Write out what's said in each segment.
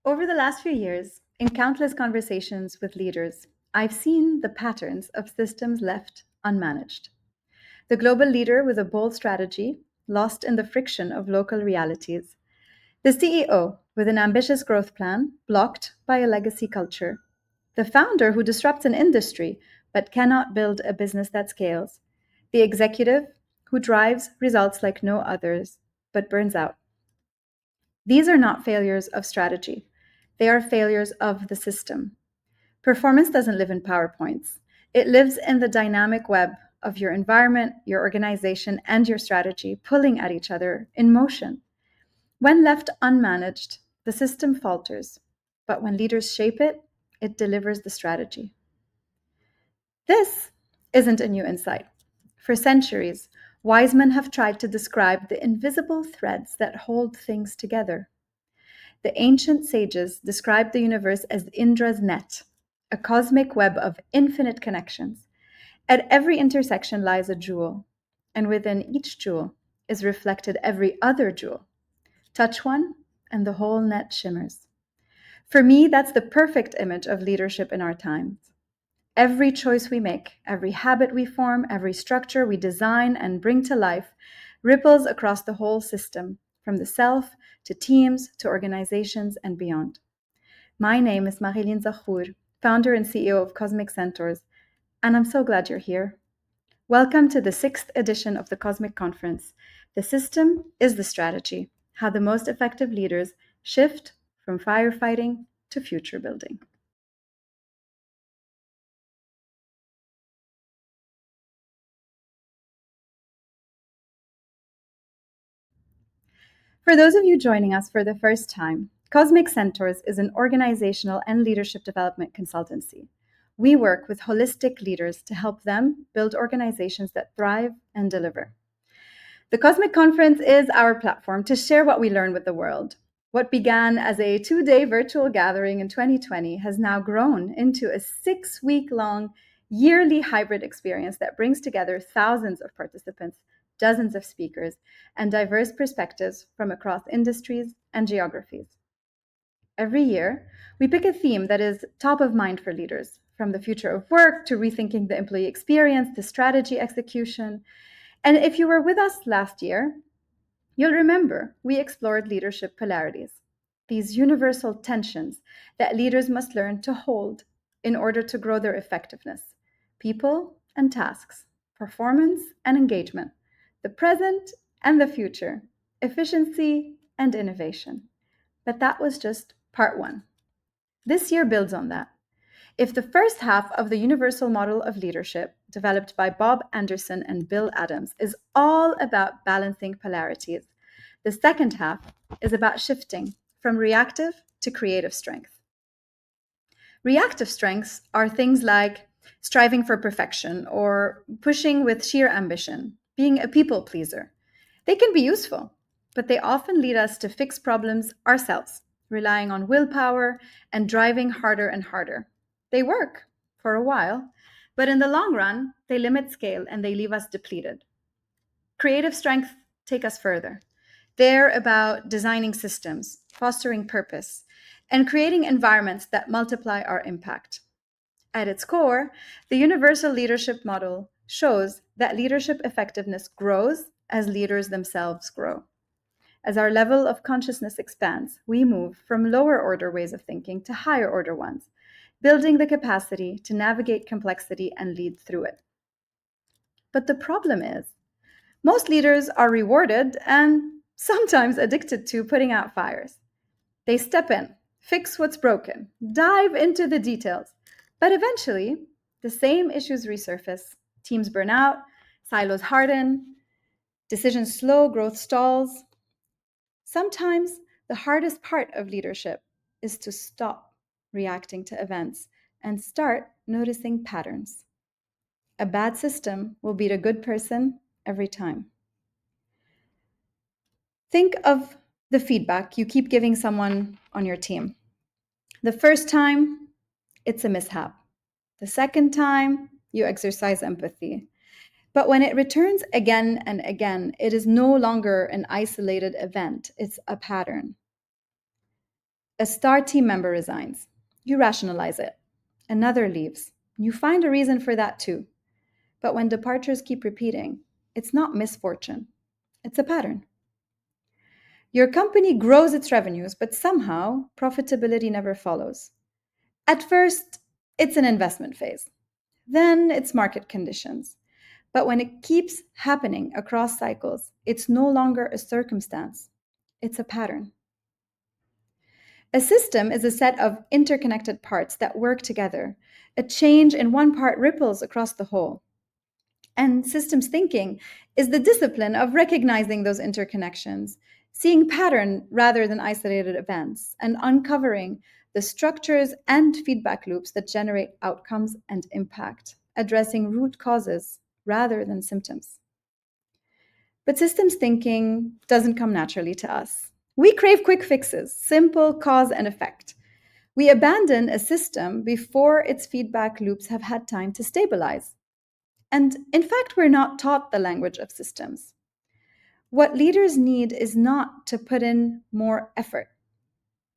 Over the last few years, in countless conversations with leaders, I've seen the patterns of systems left unmanaged. The global leader with a bold strategy, lost in the friction of local realities. The CEO with an ambitious growth plan, blocked by a legacy culture. The founder who disrupts an industry but cannot build a business that scales. The executive who drives results like no others but burns out. These are not failures of strategy, they are failures of the system. Performance doesn't live in PowerPoints, it lives in the dynamic web of your environment, your organization, and your strategy pulling at each other in motion. When left unmanaged, the system falters, but when leaders shape it, it delivers the strategy. This isn't a new insight. For centuries, wise men have tried to describe the invisible threads that hold things together. The ancient sages described the universe as Indra's net, a cosmic web of infinite connections. At every intersection lies a jewel, and within each jewel is reflected every other jewel. Touch one, and the whole net shimmers. For me, that's the perfect image of leadership in our times. Every choice we make, every habit we form, every structure we design and bring to life ripples across the whole system, from the self to teams to organizations and beyond. My name is Marilyn Zakhour, founder and CEO of Cosmic Centaurs, and I'm so glad you're here. Welcome to the 6th edition of the Cosmic Conference. The system is the strategy, how the most effective leaders shift from firefighting to future building. For those of you joining us for the first time, Cosmic Centaurs is an organizational and leadership development consultancy. We work with holistic leaders to help them build organizations that thrive and deliver. The Cosmic Conference is our platform to share what we learn with the world. What began as a 2-day virtual gathering in 2020 has now grown into a 6-week-long yearly hybrid experience that brings together thousands of participants, dozens of speakers, and diverse perspectives from across industries and geographies. Every year, we pick a theme that is top of mind for leaders, from the future of work to rethinking the employee experience to strategy execution. And if you were with us last year, you'll remember we explored leadership polarities, these universal tensions that leaders must learn to hold in order to grow their effectiveness, people and tasks, performance and engagement, the present and the future, efficiency and innovation. But that was just part one. This year builds on that. If the first half of the universal model of leadership, developed by Bob Anderson and Bill Adams, is all about balancing polarities, the second half is about shifting from reactive to creative strength. Reactive strengths are things like striving for perfection or pushing with sheer ambition, being a people pleaser. They can be useful, but they often lead us to fix problems ourselves, relying on willpower and driving harder and harder. They work for a while, but in the long run, they limit scale and they leave us depleted. Creative strengths take us further. They're about designing systems, fostering purpose, and creating environments that multiply our impact. At its core, the universal leadership model shows that leadership effectiveness grows as leaders themselves grow. As our level of consciousness expands, we move from lower order ways of thinking to higher order ones, building the capacity to navigate complexity and lead through it. But the problem is, most leaders are rewarded and sometimes addicted to putting out fires. They step in, fix what's broken, dive into the details, but eventually the same issues resurface. Teams burn out, silos harden, decisions slow, growth stalls. Sometimes the hardest part of leadership is to stop reacting to events and start noticing patterns. A bad system will beat a good person every time. Think of the feedback you keep giving someone on your team. The first time, it's a mishap. The second time, you exercise empathy. But when it returns again and again, it is no longer an isolated event, it's a pattern. A star team member resigns. You rationalize it. Another leaves. You find a reason for that too. But when departures keep repeating, it's not misfortune, it's a pattern. Your company grows its revenues, but somehow profitability never follows. At first, it's an investment phase. Then it's market conditions. But when it keeps happening across cycles, it's no longer a circumstance, it's a pattern. A system is a set of interconnected parts that work together. A change in one part ripples across the whole. And systems thinking is the discipline of recognizing those interconnections, seeing pattern rather than isolated events, and uncovering the structures and feedback loops that generate outcomes and impact, addressing root causes rather than symptoms. But systems thinking doesn't come naturally to us. We crave quick fixes, simple cause and effect. We abandon a system before its feedback loops have had time to stabilize. And in fact, we're not taught the language of systems. What leaders need is not to put in more effort.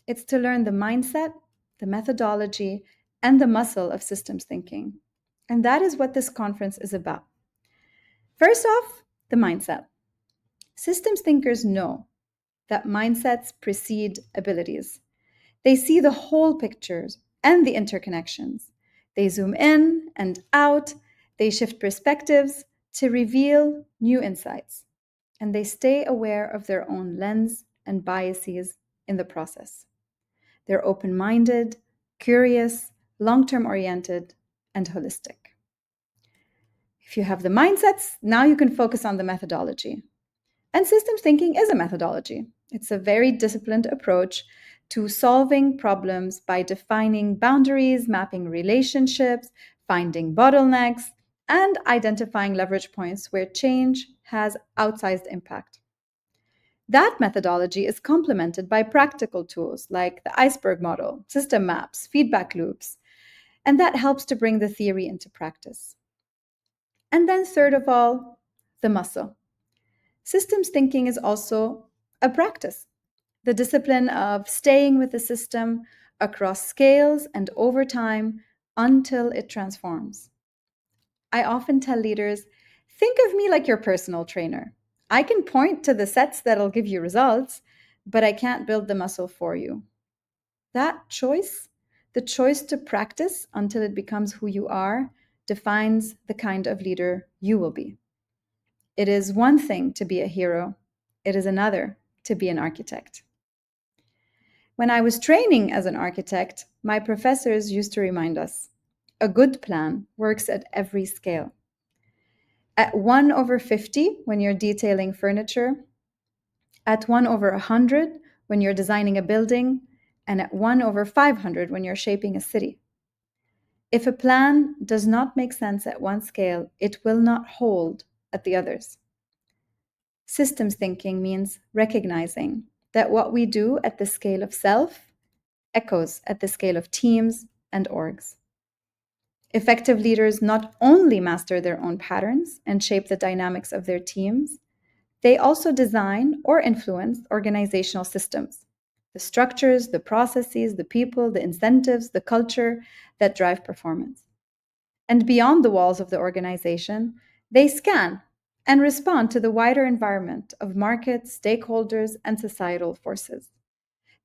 It's to learn the mindset, the methodology, and the muscle of systems thinking. And that is what this conference is about. First off, the mindset. Systems thinkers know that mindsets precede abilities. They see the whole pictures and the interconnections. They zoom in and out. They shift perspectives to reveal new insights. And they stay aware of their own lens and biases in the process. They're open-minded, curious, long-term oriented, and holistic. If you have the mindsets, now you can focus on the methodology. And systems thinking is a methodology. It's a very disciplined approach to solving problems by defining boundaries, mapping relationships, finding bottlenecks, and identifying leverage points where change has outsized impact. That methodology is complemented by practical tools like the iceberg model, system maps, feedback loops, and that helps to bring the theory into practice. And then third of all, the muscle. Systems thinking is also a practice, the discipline of staying with the system across scales and over time until it transforms. I often tell leaders, think of me like your personal trainer. I can point to the sets that'll give you results, but I can't build the muscle for you. That choice, the choice to practice until it becomes who you are, defines the kind of leader you will be. It is one thing to be a hero. It is another to be an architect. When I was training as an architect, my professors used to remind us, a good plan works at every scale. At 1/50 when you're detailing furniture, at 1/100 when you're designing a building, and at 1/500 when you're shaping a city. If a plan does not make sense at one scale, it will not hold at the others. Systems thinking means recognizing that what we do at the scale of self echoes at the scale of teams and orgs. Effective leaders not only master their own patterns and shape the dynamics of their teams, they also design or influence organizational systems, the structures, the processes, the people, the incentives, the culture that drive performance. And beyond the walls of the organization, they scan and respond to the wider environment of markets, stakeholders, and societal forces.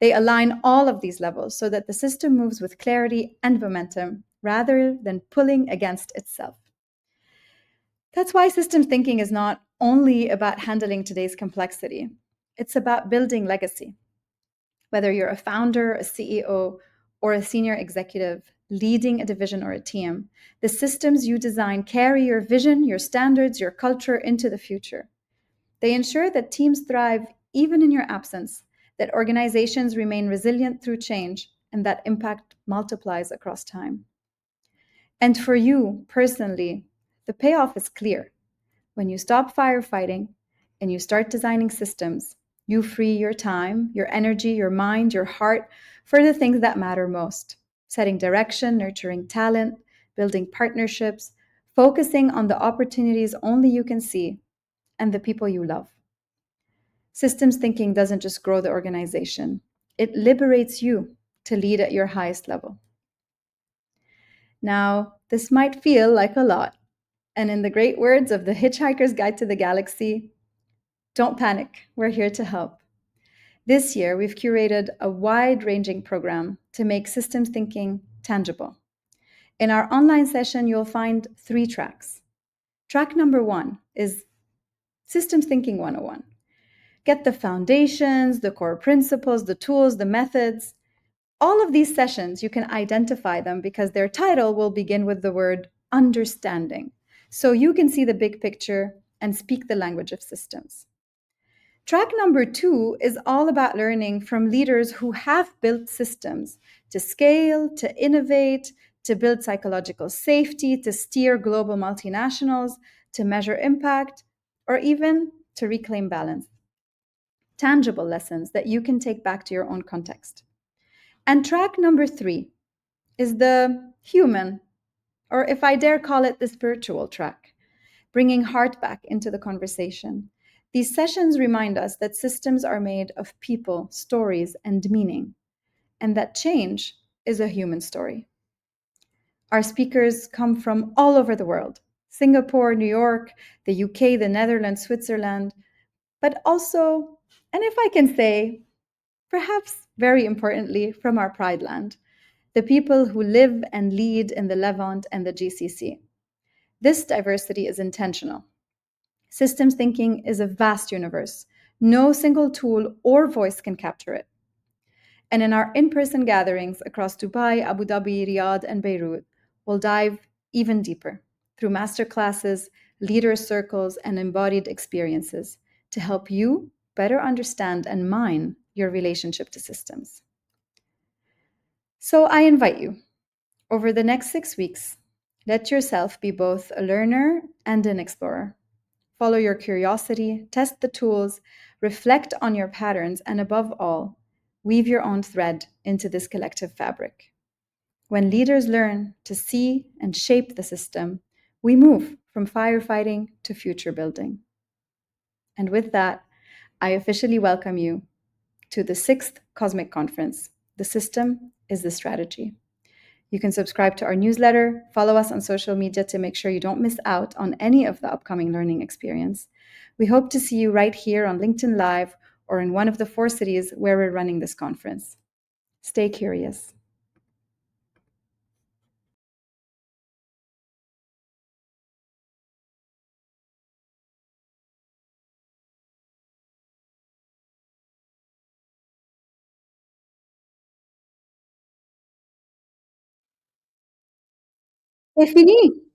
They align all of these levels so that the system moves with clarity and momentum rather than pulling against itself. That's why systems thinking is not only about handling today's complexity, it's about building legacy. Whether you're a founder, a CEO, or a senior executive leading a division or a team, the systems you design carry your vision, your standards, your culture into the future. They ensure that teams thrive even in your absence, that organizations remain resilient through change, and that impact multiplies across time. And for you personally, the payoff is clear. When you stop firefighting and you start designing systems, you free your time, your energy, your mind, your heart for the things that matter most. Setting direction, nurturing talent, building partnerships, focusing on the opportunities only you can see, and the people you love. Systems thinking doesn't just grow the organization, It liberates you to lead at your highest level. Now, this might feel like a lot, and in the great words of the Hitchhiker's Guide to the Galaxy, don't panic, we're here to help. This year, we've curated a wide ranging program to make systems thinking tangible. In our online session, you'll find 3 tracks. Track number 1 is Systems Thinking 101. Get the foundations, the core principles, the tools, the methods. All of these sessions, you can identify them because their title will begin with the word understanding. So you can see the big picture and speak the language of systems. Track number 2 is all about learning from leaders who have built systems to scale, to innovate, to build psychological safety, to steer global multinationals, to measure impact, or even to reclaim balance. Tangible lessons that you can take back to your own context. And track number 3 is the human, or if I dare call it the spiritual track, bringing heart back into the conversation. These sessions remind us that systems are made of people, stories, and meaning, and that change is a human story. Our speakers come from all over the world: Singapore, New York, the UK, the Netherlands, Switzerland, but also, and if I can say, perhaps very importantly, from our Pride land, the people who live and lead in the Levant and the GCC. This diversity is intentional. Systems thinking is a vast universe. No single tool or voice can capture it. And in our in-person gatherings across Dubai, Abu Dhabi, Riyadh, and Beirut, we'll dive even deeper through masterclasses, leader circles, and embodied experiences to help you better understand and mine your relationship to systems. So I invite you, over the next 6 weeks, let yourself be both a learner and an explorer. Follow your curiosity, test the tools, reflect on your patterns, and above all, weave your own thread into this collective fabric. When leaders learn to see and shape the system, we move from firefighting to future building. And with that, I officially welcome you to the 6th Cosmic Conference. The system is the strategy. You can subscribe to our newsletter, follow us on social media to make sure you don't miss out on any of the upcoming learning experience. We hope to see you right here on LinkedIn Live or in one of the 4 cities where we're running this conference. Stay curious. C'est fini!